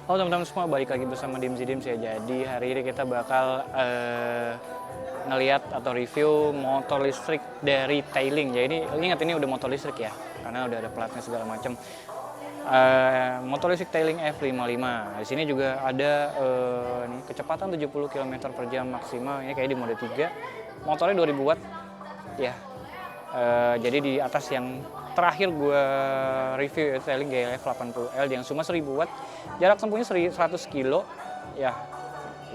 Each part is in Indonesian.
Halo teman-teman semua, balik lagi bersama Dimzi Dims ya. Jadi hari ini kita bakal ngeliat atau review motor listrik dari Tailing. Ya ini ingat ini udah motor listrik ya, karena udah ada platnya segala macam. Motor listrik Tailing F55. Di sini juga ada nih, kecepatan 70 km per jam maksimal. Ini kayak di mode 3. Motornya 2000 watt ya. Jadi di atas yang terakhir gue review itu Tailing GLF 80L yang cuma 1000 watt, jarak tempuhnya 100 kilo ya,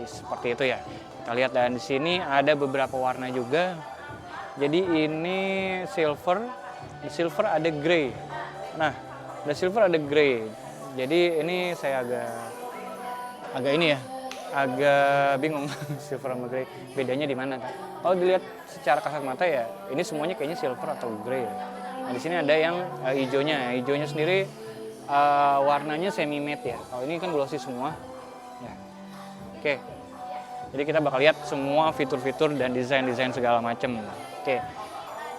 seperti itu ya. Kita lihat, dan di sini ada beberapa warna juga. Jadi ini silver, di silver ada grey. Nah, di silver ada grey. Jadi ini saya agak ini ya, agak bingung silver sama grey bedanya di mana kan. Kalau dilihat secara kasat mata ya, ini semuanya kayaknya silver atau grey ya. Nah, di sini ada yang hijaunya. Hijaunya sendiri warnanya semi matte ya. Kalau ini kan glossy semua. Ya. Oke. Jadi kita bakal lihat semua fitur-fitur dan desain-desain segala macam. Oke.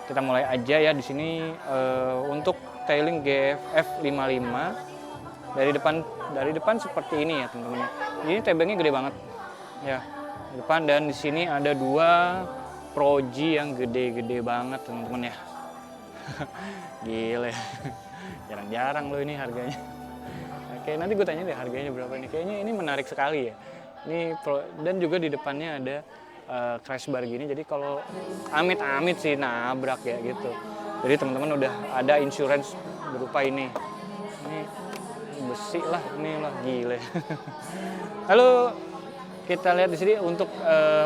Kita mulai aja ya di sini untuk Tailing GLF 55 dari depan seperti ini ya, teman-teman. Ini tebengnya gede banget. Ya. Di depan, dan di sini ada dua Proji yang gede-gede banget, teman-teman ya. Gile, jarang-jarang loh ini harganya. Oke, nanti gue tanya deh harganya berapa ini. Kayaknya ini menarik sekali ya. Ini dan juga di depannya ada crash bar gini. Jadi kalau amit-amit sih nabrak ya gitu. Jadi teman-teman udah ada insurance berupa ini. Ini besi lah, ini lah, gile. Lalu kita lihat di sini untuk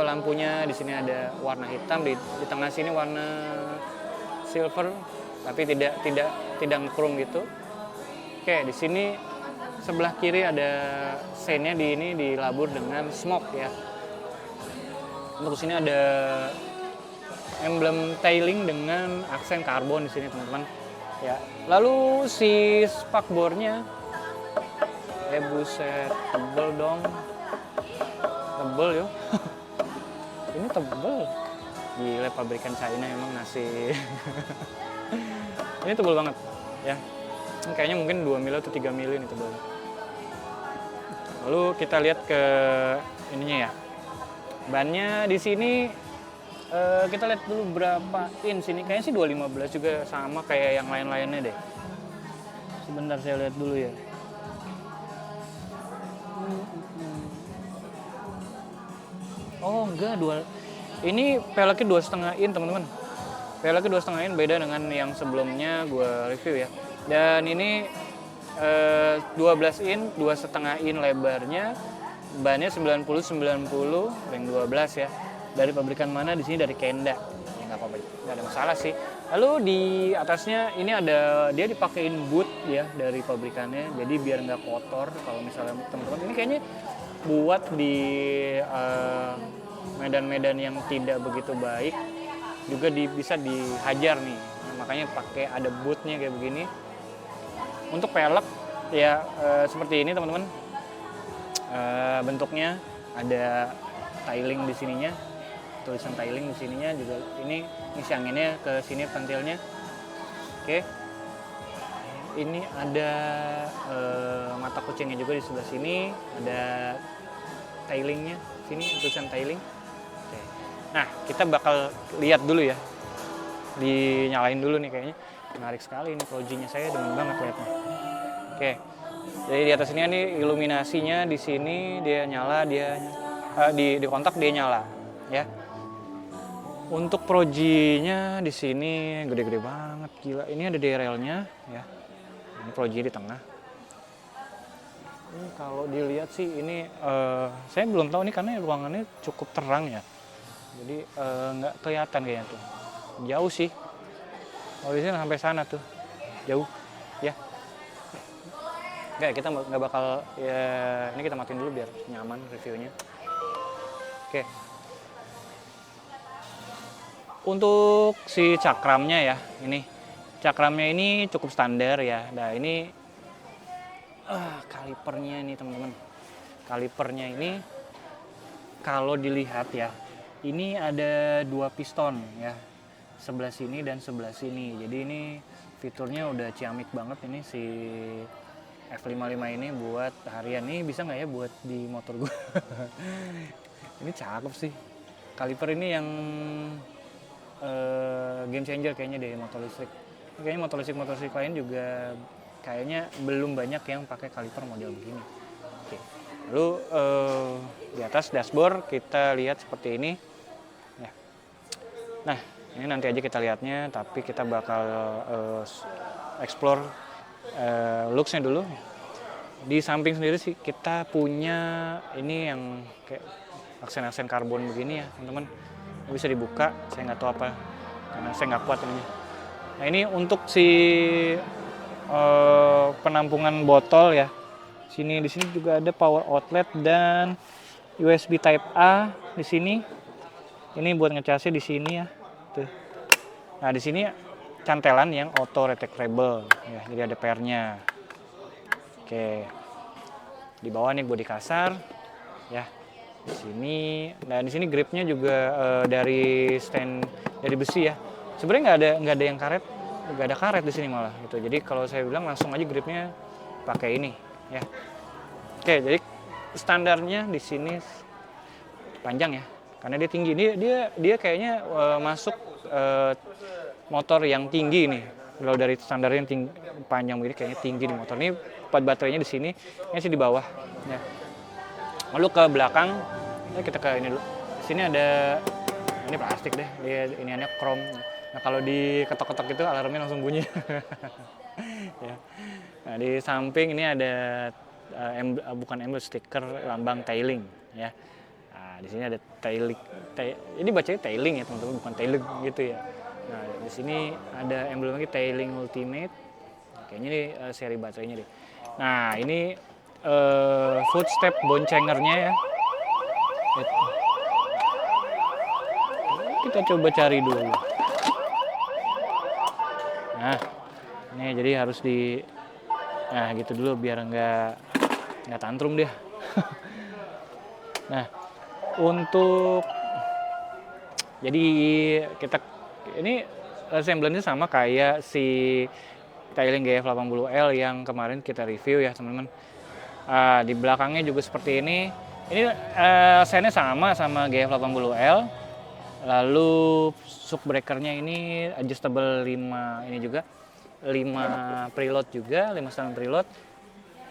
lampunya, di sini ada warna hitam, di tengah sini warna silver, tapi tidak ngekrom gitu. Oke, di sini sebelah kiri ada seinnya, ini dilabur dengan smoke ya. Untuk sini ada emblem Tailing dengan aksen karbon di sini, teman-teman. Ya. Lalu si spakbornya, buset, tebel dong. Tebel yo. Ini tebel. Gila, pabrikan China emang ngasih. Ini tebal banget ya. Ini kayaknya mungkin 2 mili atau 3 mili ini tebal. Lalu kita lihat ke ininya ya. Bannya di sini kita lihat dulu berapa inch ini. Kayaknya sih 215 juga, sama kayak yang lain-lainnya deh. Sebentar saya lihat dulu ya. Oh enggak, ini peleknya 2,5 in, teman-teman. Peleknya 2,5 in, beda dengan yang sebelumnya gue review ya. Dan ini 12 in, 2,5 in lebarnya. Bannya 90-90, ring 12 ya. Dari pabrikan mana? Di sini dari Kenda. Ya nggak apa-apa, nggak ada masalah sih. Lalu di atasnya ini ada, dia dipakein boot ya dari pabrikannya. Jadi biar nggak kotor. Kalau misalnya teman-teman, ini kayaknya buat di medan-medan yang tidak begitu baik juga bisa dihajar nih. Nah, makanya pakai ada bootnya kayak begini. Untuk pelek ya seperti ini, teman-teman. Bentuknya ada Tailing di sininya, tulisan Tailing di sininya juga. Ini ngisi anginnya ke sini pentilnya. Oke. Ini ada mata kucingnya juga di sebelah sini, ada Tailingnya sini, tulisan Tailing. Oke. Nah, kita bakal lihat dulu ya, dinyalain dulu nih, kayaknya menarik sekali ini Projinya, saya demen banget lihatnya. Oke, jadi di atas ini nih iluminasinya, di sini dia nyala, di kontak dia nyala ya. Untuk Projinya di sini gede-gede banget, gila. Ini ada DRL-nya ya. Ini Proji di tengah. Ini kalau dilihat sih ini saya belum tahu nih karena ruangannya cukup terang ya. Jadi nggak kelihatan kayaknya tuh. Jauh sih. Kalau di sini sampai sana tuh. Jauh ya. Nggak, kita nggak bakal ya, ini kita matiin dulu biar nyaman reviewnya. Oke. Untuk si cakramnya ya, ini cakramnya ini cukup standar ya. Nah, ini kalipernya ini, teman-teman. Kalipernya ini kalau dilihat ya, ini ada 2 piston ya, sebelah sini dan sebelah sini. Jadi ini fiturnya udah ciamik banget ini si F55 ini buat harian. Nih bisa nggak ya buat di motor gue? Ini cakep sih. Kaliper ini yang game changer kayaknya deh motor listrik. Kayaknya motor listrik lain juga kayaknya belum banyak yang pakai kaliper model begini. Oke. Lalu di atas dashboard kita lihat seperti ini. Ya. Nah, ini nanti aja kita lihatnya, tapi kita bakal explore looks-nya dulu. Di samping sendiri sih kita punya ini yang kayak aksen-aksen karbon begini ya teman-teman. Bisa dibuka, saya nggak tahu apa karena saya nggak kuat ini. Nah ini untuk si penampungan botol ya. Di sini juga ada power outlet dan USB Type A di sini. Ini buat ngecasnya di sini ya. Tuh. Nah di sini cantelan yang auto retractable ya, jadi ada pairnya. Oke. Di bawah nih bodi kasar ya. Di sini, nah di sini gripnya juga dari stand dari besi ya. Sebenarnya nggak ada yang karet, nggak ada karet di sini malah gitu. Jadi kalau saya bilang langsung aja gripnya pakai ini ya. Oke, jadi standarnya di sini panjang ya, karena dia tinggi. Dia kayaknya masuk motor yang tinggi nih. Kalau dari standarnya yang tinggi, panjang begini kayaknya tinggi di motor ini. Pot baterainya di sini, ini sih di bawah. Ya. Lalu ke belakang, kita ke ini dulu. Di sini ada, ini plastik deh, ini hanya chrome. Nah kalau diketok-ketok itu alarmnya langsung bunyi. Ya. Nah di samping ini ada bukan embel, stiker lambang tailing ya. Nah di sini ada tailing, ini bacanya tailing ya teman-teman, bukan tailing gitu ya. Nah di sini ada embel lagi tailing ultimate. Kayaknya ini seri baterainya deh. Nah ini footstep boncengernya ya. Kita coba cari dulu. Nah ini jadi harus nah gitu dulu biar nggak tantrum dia. Nah untuk jadi kita ini assembly-nya sama kayak si Tailing GF80L yang kemarin kita review ya teman-teman. Di belakangnya juga seperti ini. Ini sennya sama GF80L. Lalu shock breakernya ini adjustable 5 ini juga 5 preload juga, 5 stand preload.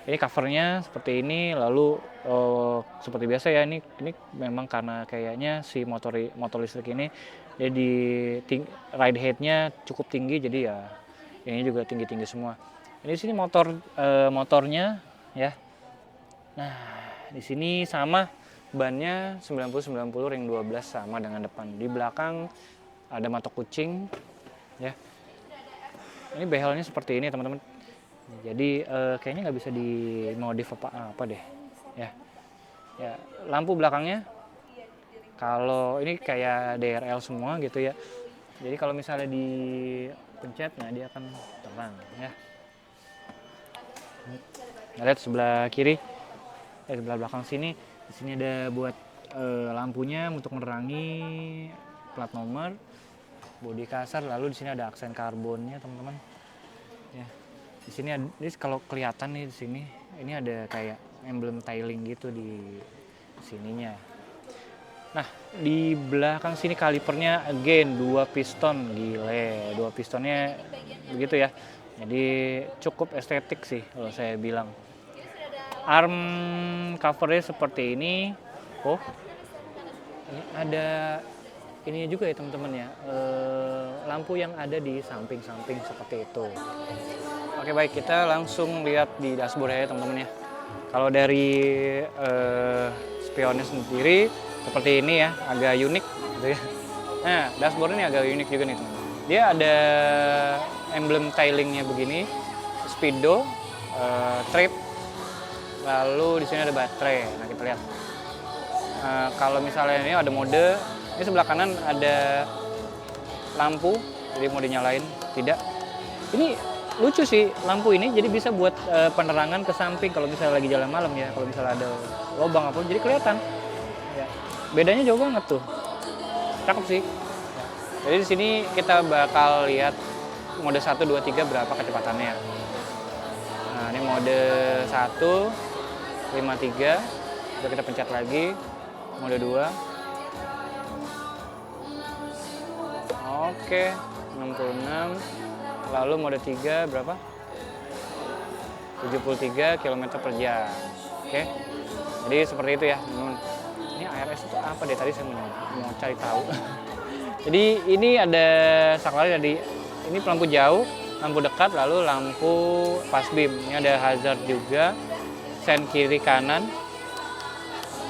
Ini covernya seperti ini. Lalu seperti biasa ya ini memang karena kayaknya si motor listrik ini jadi ride height-nya cukup tinggi, jadi ya ini juga tinggi-tinggi semua. Ini di sini motornya ya. Nah, di sini sama bannya 90-90 ring 12 sama dengan depan. Di belakang ada matok kucing ya. Ini behelnya seperti ini teman-teman. Jadi kayaknya nggak bisa dimodif apa deh ya. Ya, lampu belakangnya kalau ini kayak DRL semua gitu ya. Jadi kalau misalnya dipencet, nah dia akan terang ya. Nah, lihat sebelah kiri, sebelah belakang sini, di sini ada buat lampunya untuk menerangi plat nomor, bodi kasar, lalu di sini ada aksen karbonnya teman-teman. Ya, di sini ini kalau kelihatan nih di sini, ini ada kayak emblem tailing gitu di sininya. Nah, di belakang sini kalipernya again 2 piston, gile, 2 pistonnya begitu ya. Jadi cukup estetik sih kalau saya bilang. Arm covernya seperti ini. Oh, ini ada ini juga ya teman-teman ya. Lampu yang ada di samping-samping seperti itu. Oke baik, kita langsung lihat di dashboard ya teman-teman ya. Kalau dari spionnya sendiri seperti ini ya, agak unik gitu ya. Nah, dashboard ini agak unik juga nih teman-teman. Dia ada emblem tailingnya begini, speedo, trip, lalu di sini ada baterai. Nah kita lihat. Kalau misalnya ini ada mode, ini sebelah kanan ada lampu, jadi mau dinyalain, tidak. Ini lucu sih lampu ini, jadi bisa buat penerangan ke samping kalau misalnya lagi jalan malam ya. Kalau misalnya ada lubang apa, jadi kelihatan. Ya. Bedanya jauh banget tuh, cakep sih. Ya. Jadi di sini kita bakal lihat mode 1, 2, 3 berapa kecepatannya. Nah Ini mode 1, 53. Udah kita pencet lagi. Mode 2. Oke, 66. Lalu mode 3 berapa? 73 km per jam. Oke. Jadi seperti itu ya, teman-teman. Ini ARS itu apa deh? Tadi saya mau cari tahu. Jadi ini ada saklar dari ini lampu jauh, lampu dekat, lalu lampu fast beam. Ini ada hazard juga, sen kiri kanan.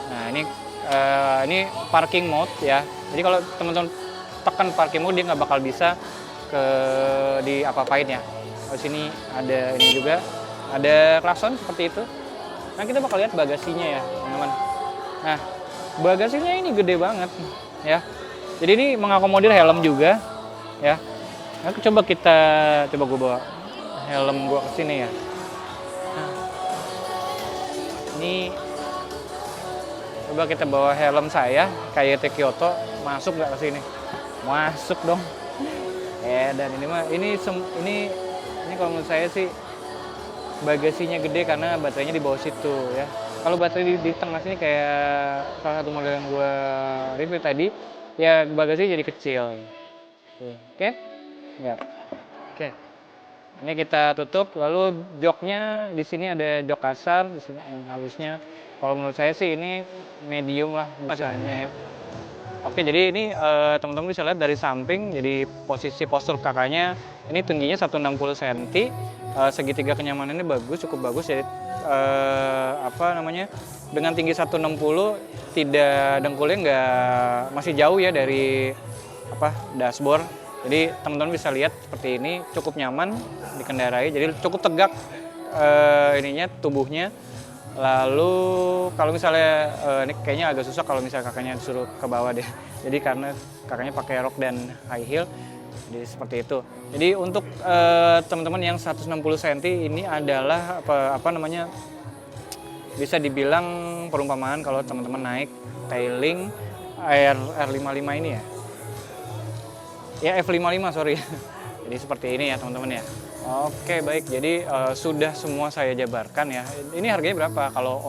Nah ini parking mode ya. Jadi kalau teman-teman tekan parking mode dia nggak bakal bisa di apa-apain ya. Di sini ada ini juga, ada klakson seperti itu. Nah kita bakal lihat bagasinya ya teman-teman. Nah bagasinya ini gede banget ya. Jadi ini mengakomodir helm juga ya. Nah, coba gue bawa helm gue ke sini ya. Nah, ini coba kita bawa helm saya KYT Kyoto, masuk nggak ke sini? Masuk dong. Dan ini kalau menurut saya sih bagasinya gede karena baterainya di bawah situ ya. Kalau baterai di tengah sini kayak salah satu model yang gue review tadi, ya bagasinya jadi kecil. Oke? Ya. Oke. Ini kita tutup. Lalu joknya di sini ada jok kasar, di sini halusnya. Kalau menurut saya sih ini medium lah misalnya. Oke, jadi ini teman-teman bisa lihat dari samping. Jadi posisi postur kakaknya ini tingginya 160 cm. Segitiga kenyamanannya bagus, cukup bagus. Jadi dengan tinggi 160 tidak dengkulnya masih jauh ya dari dashboard. Jadi teman-teman bisa lihat seperti ini, cukup nyaman dikendarai. Jadi cukup tegak tubuhnya. Lalu kalau misalnya ini kayaknya agak susah kalau misalnya kakaknya disuruh ke bawah deh. Jadi karena kakaknya pakai rok dan high heel. Jadi seperti itu. Jadi untuk teman-teman yang 160 cm ini adalah bisa dibilang perumpamaan kalau teman-teman naik tailing R55 ini ya. Ya F55 sorry. Jadi seperti ini ya teman-teman ya. Oke baik, jadi sudah semua saya jabarkan ya. Ini harganya berapa? Kalau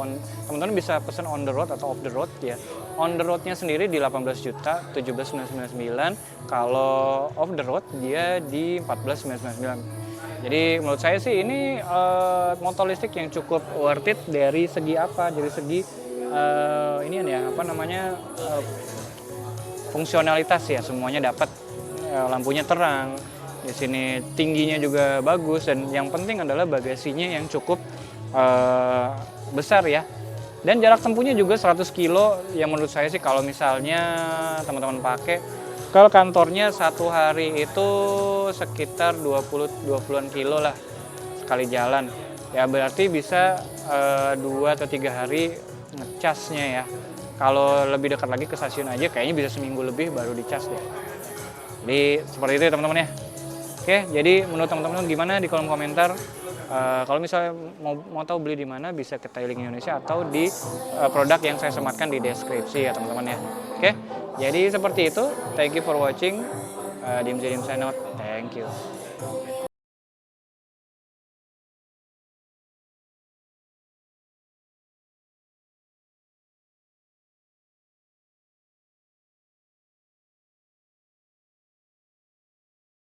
teman-teman bisa pesan on the road atau off the road ya. On the roadnya sendiri di 18 juta, 17.999. Kalau off the road dia di 14.999. Jadi menurut saya sih ini motor listrik yang cukup worth it dari segi apa? Dari segi fungsionalitas ya, semuanya dapat. Lampunya terang. Di sini tingginya juga bagus dan yang penting adalah bagasinya yang cukup besar ya. Dan jarak tempuhnya juga 100 kilo yang menurut saya sih kalau misalnya teman-teman pakai ke kantornya satu hari itu sekitar 20-an kilo lah sekali jalan. Ya berarti bisa 2 atau 3 hari ngecasnya ya. Kalau lebih dekat lagi ke stasiun aja kayaknya bisa seminggu lebih baru dicas deh. Jadi seperti itu ya teman-teman ya. Oke, jadi menurut teman-teman gimana di kolom komentar? Kalau misalnya mau tahu beli di mana bisa ke Tailing Indonesia atau di produk yang saya sematkan di deskripsi ya teman-teman ya. Oke, jadi seperti itu. Thank you for watching. Dimzi sign out. Thank you.